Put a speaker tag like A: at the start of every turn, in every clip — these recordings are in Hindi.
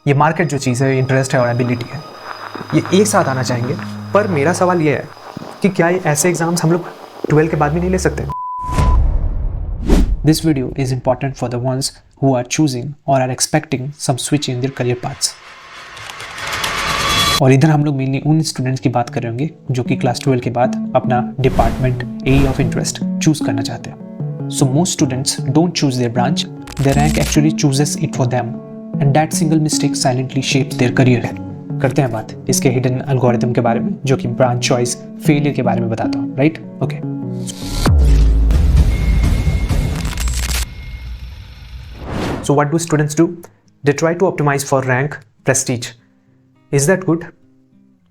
A: ये मार्केट जो चीज़ है, इंटरेस्ट है और एबिलिटी है, ये एक साथ आना चाहेंगे। पर मेरा सवाल ये है कि क्या ये ऐसे एग्जाम्स हम लोग 12 के बाद भी नहीं ले सकते? This video is important for the ones who are choosing or are expecting some switch in their career paths. और इधर हम लोग मेनली उन स्टूडेंट्स की बात कर रहे होंगे जो कि क्लास 12 के बाद अपना department area of interest choose करना चाहते हैं। So most students don't choose their branch, their rank actually chooses it for them and that single mistake silently shapes their career. करते हैं बात इसके हिडन एल्गोरिथम के बारे में जो कि ब्रांच चॉइस फेलियर के बारे में बताता हूँ, right? Okay. So what do students do? They try to optimize for rank, prestige. Is that good?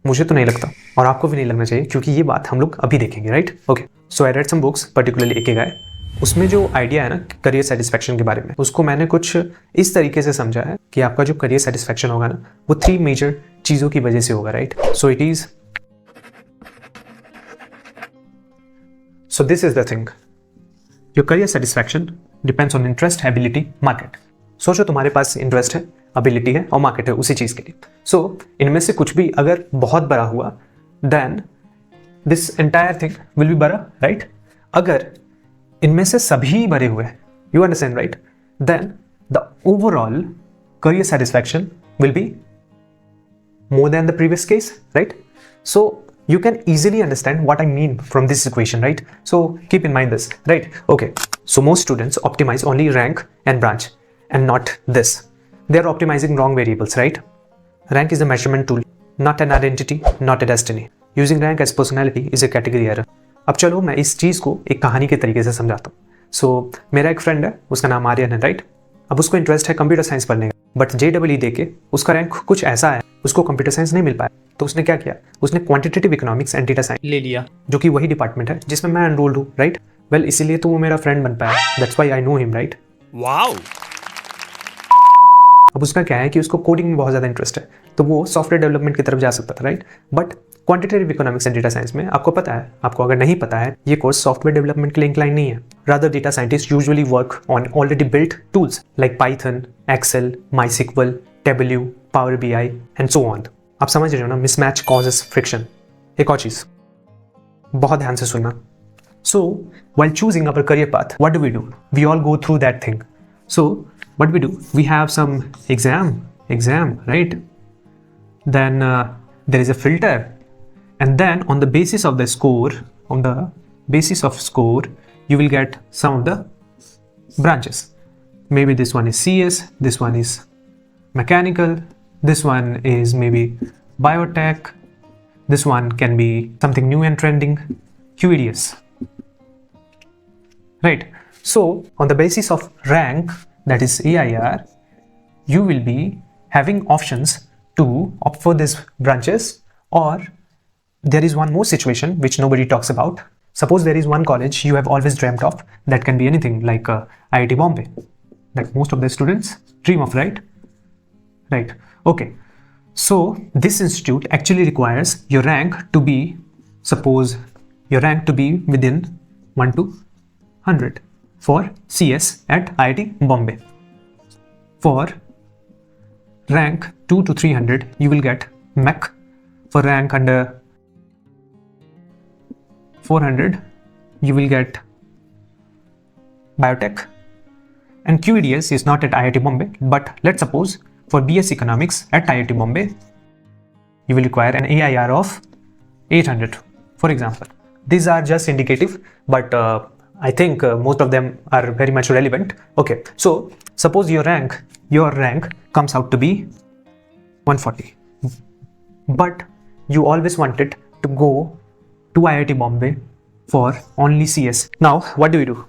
A: मुझे तो नहीं लगता और आपको भी नहीं लगना चाहिए क्योंकि ये बात हम लोग अभी देखेंगे, right? Okay. So I read some books, particularly ikigai. उसमें जो आइडिया है ना करियर सेटिस्फैक्शन के बारे में, उसको मैंने कुछ इस तरीके से समझा है कि आपका जो करियर सेटिस्फैक्शन होगा ना वो 3 मेजर चीज़ों की वजह से होगा, right? So it is, so this is the thing, your career satisfaction depends on interest, ability, market. सोचो तुम्हारे पास इंटरेस्ट है, एबिलिटी है और मार्केट है उसी चीज़ के लिए। सो इनमें से कुछ भी अगर बहुत बड़ा हुआ then this entire thing will be बड़ा, राइट? अगर इनमें से सभी बड़े हुए, you understand, right? Then the overall career satisfaction will be more than the previous case, right? So you can easily understand what I mean from this equation, right? So keep in mind this, right? Okay, so most students optimize only rank and branch and not this. They are optimizing wrong variables, right? Rank is a measurement tool, not an identity, not a destiny. Using rank as personality is a category error. अब चलो मैं इस चीज़ को एक कहानी के तरीके से समझाता हूँ। So मेरा एक फ्रेंड है, उसका नाम आर्यन है, राइट? अब उसको इंटरेस्ट है कंप्यूटर साइंस पढ़ने का, बट JEE दे के उसका रैंक कुछ ऐसा है, उसको कंप्यूटर साइंस नहीं मिल पाया। तो उसने क्या किया, उसने quantitative economics and data science ले लिया, जो कि वही डिपार्टमेंट है जिसमें मैं एनरोल्ड हूँ, राइट? वेल इसीलिए तो वो मेरा फ्रेंड बन पाया, that's why I know him, right?
B: Wow.
A: अब उसका क्या है कि उसको कोडिंग में बहुत ज़्यादा इंटरेस्ट है, तो वो सॉफ्टवेयर डेवलपमेंट की तरफ जा सकता था, right? But quantitative economics and data science में आपको पता है, आपको अगर नहीं पता है, ये कोर्स सॉफ्टवेयर डेवलपमेंट के लिए इंक्लाइन नहीं है। Rather data scientist usually work on already built tools like Python, Excel, MySQL, Tableau, Power BI and so on. आप समझ रहे हो ना, मिसमैच कॉजेस फ्रिक्शन। एक और चीज़ बहुत ध्यान से सुनना। सो while choosing our career path, what do? We all go through that thing. So what we do? We have some exam, right? Then there is a filter, and then on the basis of score, you will get some of the branches. Maybe this one is CS, this one is mechanical, this one is maybe biotech, this one can be something new and trending, QEDS. Right? So on the basis of rank, that is AIR, you will be having options to opt for these branches, or there is one more situation which nobody talks about. Suppose there is one college you have always dreamt of, that can be anything like IIT Bombay, that most of the students dream of, right? Right. Okay. So this institute actually requires your rank to be, suppose your rank to be within 1 to 100 for CS at IIT Bombay. For rank 2 to 300, you will get Mech. For rank under 400, you will get biotech. And QEDS is not at IIT Bombay, but let's suppose for BS Economics at IIT Bombay, you will require an AIR of 800, for example. These are just indicative, but I think most of them are very much relevant. Okay, so suppose your rank comes out to be 140, but you always wanted to go to IIT Bombay for only CS. Now, what do?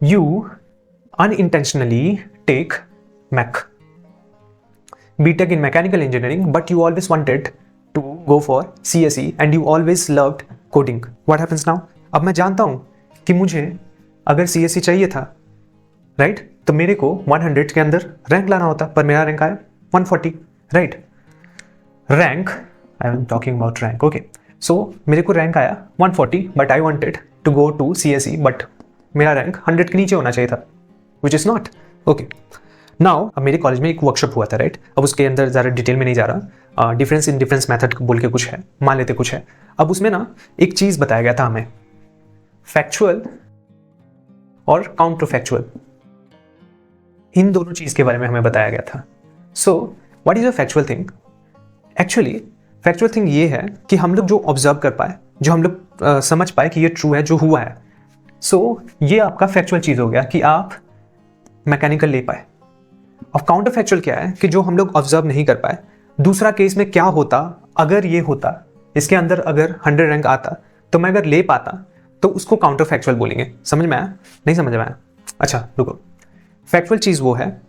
A: You unintentionally take Mech, BTech in mechanical engineering, but you always wanted to go for CSE and you always loved coding. What happens now? अब मैं जानता हूँ कि मुझे अगर CSE चाहिए था, राइट? तो मेरे को 100 के अंदर रैंक लाना होता, पर मेरा रैंक आया 140, right? Rank, I am talking about rank, okay. So मेरे को रैंक आया 140, but I wanted to go to CSE, but मेरा रैंक 100 के नीचे होना चाहिए था, which is not, okay. Now अब मेरे कॉलेज में एक वर्कशॉप हुआ था, राइट। अब उसके अंदर ज़्यादा डिटेल में नहीं जा रहा, डिफरेंस इन डिफरेंस मेथड बोल के कुछ है, मान लेते कुछ है। अब उसमें ना एक चीज़ बताया गया था हमें, फैक्चुअल और काउंटर फैक्चुअल, इन दोनों चीज़ के बारे में हमें बताया गया था। So what is a factual thing? Actually factual thing ये है कि हम लोग जो ऑब्जर्व कर पाए, जो हम लोग समझ पाए कि ये ट्रू है, जो हुआ है। सो ये आपका फैक्चुअल चीज़ हो गया कि आप मैकेनिकल ले पाए। अब काउंटर फैक्चुअल क्या है कि जो हम लोग ऑब्जर्व नहीं कर पाए, दूसरा केस में क्या होता अगर ये होता, इसके अंदर अगर 100 रैंक आता तो मैं अगर ले पाता, तो उसको काउंटर फैक्चुअल बोलेंगे। समझ में आया? नहीं समझ में आया? अच्छा रुको, फैक्चुअल चीज़ वो है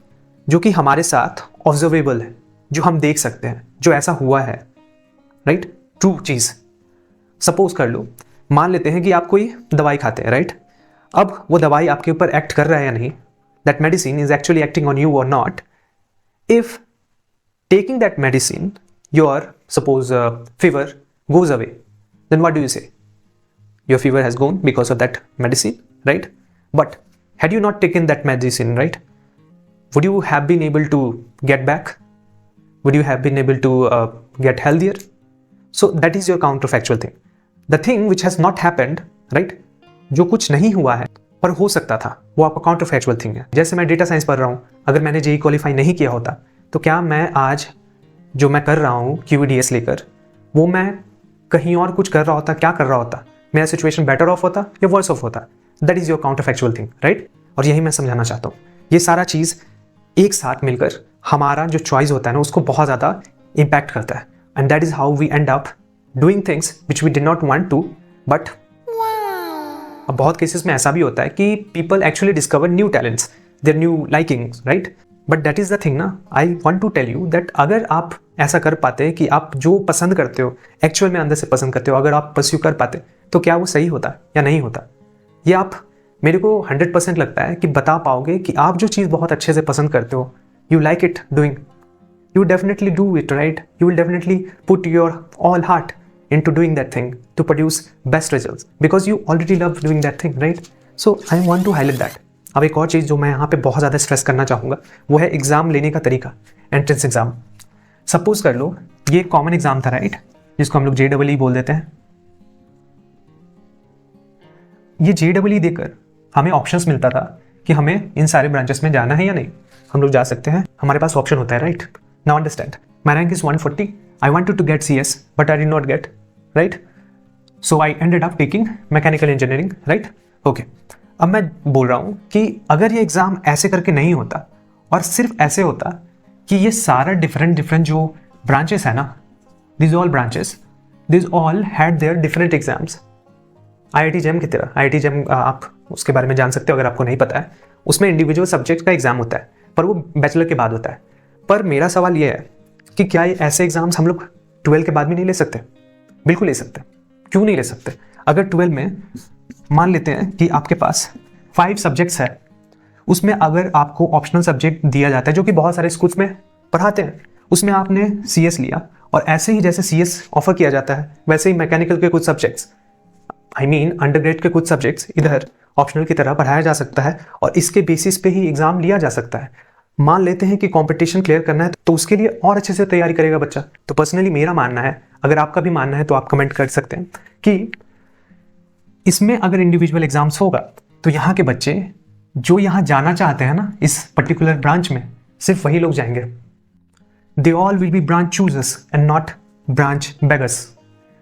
A: जो कि हमारे साथ ऑब्जर्वेबल है, जो हम देख सकते हैं, जो ऐसा हुआ है, राइट। ट्रू चीज़। सपोज कर लो, मान लेते हैं कि आप कोई दवाई खाते हैं, राइट। अब वो दवाई आपके ऊपर एक्ट कर रहा है या नहीं, that medicine is actually acting on you or not. If taking that medicine, your suppose fever goes away, then what do you say? Your fever has gone because of that medicine, right? But had you not taken that medicine, right, would you have been able to get back? Would you have been able to get healthier? So that is your counterfactual thing. The thing which has not happened, right, जो कुछ नहीं हुआ है पर हो सकता था, वो आपका काउंटर फैक्चुअल थिंग है। जैसे मैं डेटा साइंस पढ़ रहा हूँ, अगर मैंने जेईई क्वालिफाई नहीं किया होता तो क्या मैं आज जो मैं कर रहा हूँ QEDS लेकर, वो मैं कहीं और कुछ कर रहा होता, क्या कर रहा होता, मेरा सिचुएशन बेटर ऑफ होता या वर्स ऑफ होता? That is your counter factual thing, right. और यही मैं समझाना चाहता हूँ। ये सारा चीज़ एक साथ मिलकर हमारा जो चॉइस होता है ना, उसको बहुत ज़्यादा इम्पैक्ट करता है। And that is how we end up doing things which we did not want to, but अब बहुत केसेस में ऐसा भी होता है कि people actually discover new talents, their new likings, right. But that is the thing ना, I want to tell you that अगर आप ऐसा कर पाते कि आप जो पसंद करते हो, एक्चुअल में अंदर से पसंद करते हो, अगर आप परस्यू कर पाते तो क्या वो सही होता या नहीं होता? ये आप मेरे को 100% लगता है कि बता पाओगे कि आप जो चीज़ बहुत अच्छे से पसंद करते हो, you like it doing, you definitely do it, right? You will definitely put your all heart into doing that thing to produce best results because you already love doing that thing, right? So I want to highlight that. अब एक और चीज़ जो मैं यहाँ पे बहुत ज़्यादा स्ट्रेस करना चाहूँगा वो है एग्ज़ाम लेने का तरीका, एंट्रेंस एग्ज़ाम। सपोज कर लो ये कॉमन एग्ज़ाम था, राइट, जिसको हम लोग JEE बोल देते हैं। ये JEE देकर हमें ऑप्शंस मिलता था कि हमें इन सारे ब्रांचेस में जाना है या नहीं। हम लोग जा सकते हैं, हमारे पास ऑप्शन होता है, right. Now understand, my rank is 140. I wanted to get CS, but I did not get, right? So I ended up taking mechanical engineering, right? Okay. अब मैं बोल रहा हूँ कि अगर ये एग्ज़ाम ऐसे करके नहीं होता और सिर्फ ऐसे होता कि ये सारा डिफरेंट जो ब्रांचेस है ना, these all branches, these all had their different exams. IIT JEM की तरह, IIT JEM आप उसके बारे में जान सकते हो अगर आपको नहीं पता है। उसमें इंडिविजुअल सब्जेक्ट का एग्ज़ाम होता है, पर वो बैचलर के बाद होता है। पर मेरा सवाल ये है कि क्या ये ऐसे एग्जाम्स हम लोग 12 के बाद भी नहीं ले सकते? बिल्कुल ले सकते। क्यों नहीं ले सकते? अगर 12 में मान लेते हैं कि आपके पास 5 सब्जेक्ट्स है, उसमें अगर आपको ऑप्शनल सब्जेक्ट दिया जाता है जो कि बहुत सारे स्कूल्स में पढ़ाते हैं, उसमें आपने CS लिया और ऐसे ही जैसे CS ऑफर किया जाता है वैसे ही मैकेनिकल के कुछ सब्जेक्ट्स, अंडरग्रेड के कुछ सब्जेक्ट्स इधर ऑप्शनल की तरह पढ़ाया जा सकता है और इसके बेसिस पे ही एग्जाम लिया जा सकता है। मान लेते हैं कि कंपटीशन क्लियर करना है तो उसके लिए और अच्छे से तैयारी करेगा बच्चा। तो पर्सनली मेरा मानना है, अगर आपका भी मानना है तो आप कमेंट कर सकते हैं कि इसमें अगर इंडिविजुअल एग्जाम्स होगा तो यहाँ के बच्चे जो यहाँ जाना चाहते हैं ना इस पर्टिकुलर ब्रांच में, सिर्फ वही लोग जाएंगे। They all will be branch choosers and not branch beggars.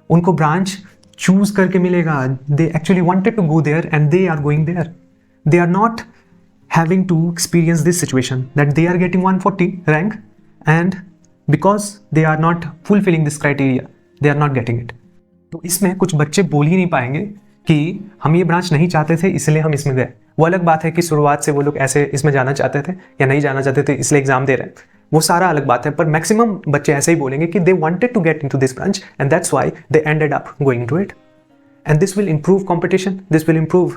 A: उनको ब्रांच चूज करके मिलेगा। They actually wanted to go there and they are going there. They are not having to experience this situation that they are getting 140 rank and because they are not fulfilling this criteria they are not getting it। तो इसमें कुछ बच्चे बोल ही नहीं पाएंगे कि हम ये ब्रांच नहीं चाहते थे इसलिए हम इसमें गए। वो अलग बात है कि शुरुआत से वो लोग ऐसे इसमें जाना चाहते थे या नहीं जाना चाहते थे इसलिए एग्जाम दे रहे हैं, वो सारा अलग बात है। पर मैक्सिमम बच्चे ऐसे ही बोलेंगे कि they wanted to get into this branch and that's why they ended up going to it and this will improve competition, this will improve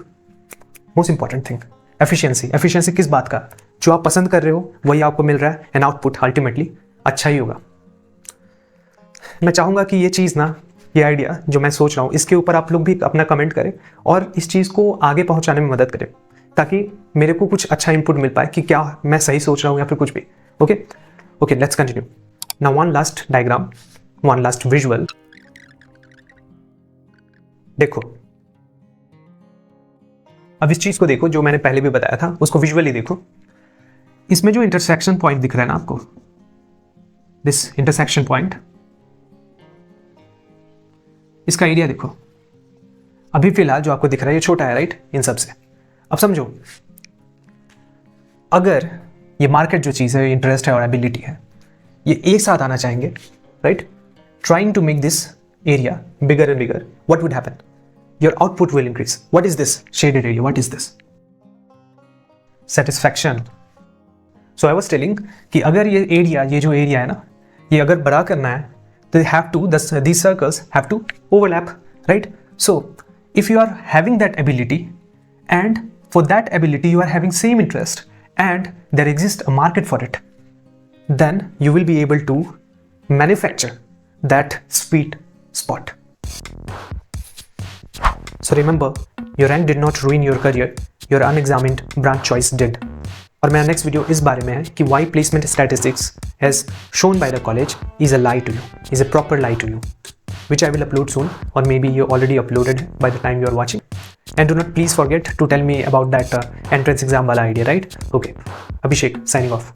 A: most important thing efficiency. Efficiency किस बात का? जो आप पसंद कर रहे हो वही आपको मिल रहा है एंड आउटपुट अल्टीमेटली अच्छा ही होगा। मैं चाहूँगा कि ये चीज़ ना, ये आइडिया जो मैं सोच रहा हूँ इसके ऊपर आप लोग भी अपना कमेंट करें और इस चीज़ को आगे पहुँचाने में मदद करें ताकि मेरे को कुछ अच्छा इनपुट मिल पाए कि क्या मैं सही सोच रहा हूँ या फिर कुछ भी। Okay, let's continue. Now one last diagram, one last visual. देखो, अब इस चीज को देखो जो मैंने पहले भी बताया था, उसको विजुअली देखो। इसमें जो इंटरसेक्शन पॉइंट दिख रहा है ना आपको, दिस इंटरसेक्शन पॉइंट, इसका एरिया देखो। अभी फिलहाल जो आपको दिख रहा है ये छोटा है, राइट, इन सब से। अब समझो, अगर ये मार्केट जो चीज़ है, इंटरेस्ट है और एबिलिटी है, ये एक साथ आना चाहेंगे, right, trying to make this area bigger and bigger, what would happen? Your output will increase. What is this shaded area? What is this? Satisfaction. So I was telling कि अगर ये एरिया, ये जो एरिया है ना, ये अगर बड़ा करना है तो these circles have to overlap, right? So if you are having that ability, and for that ability you are having same interest, and there exists a market for it, then you will be able to manufacture that sweet spot. So remember, your rank did not ruin your career, your unexamined branch choice did. और मेरा नेक्स्ट वीडियो इस बारे में है कि why placement statistics as shown by the college is a lie to you, is a proper lie to you, which I will upload soon, or maybe you already uploaded by the time you are watching. And do not please forget to tell me about that entrance exam wala idea, right? Okay, Abhishek signing off.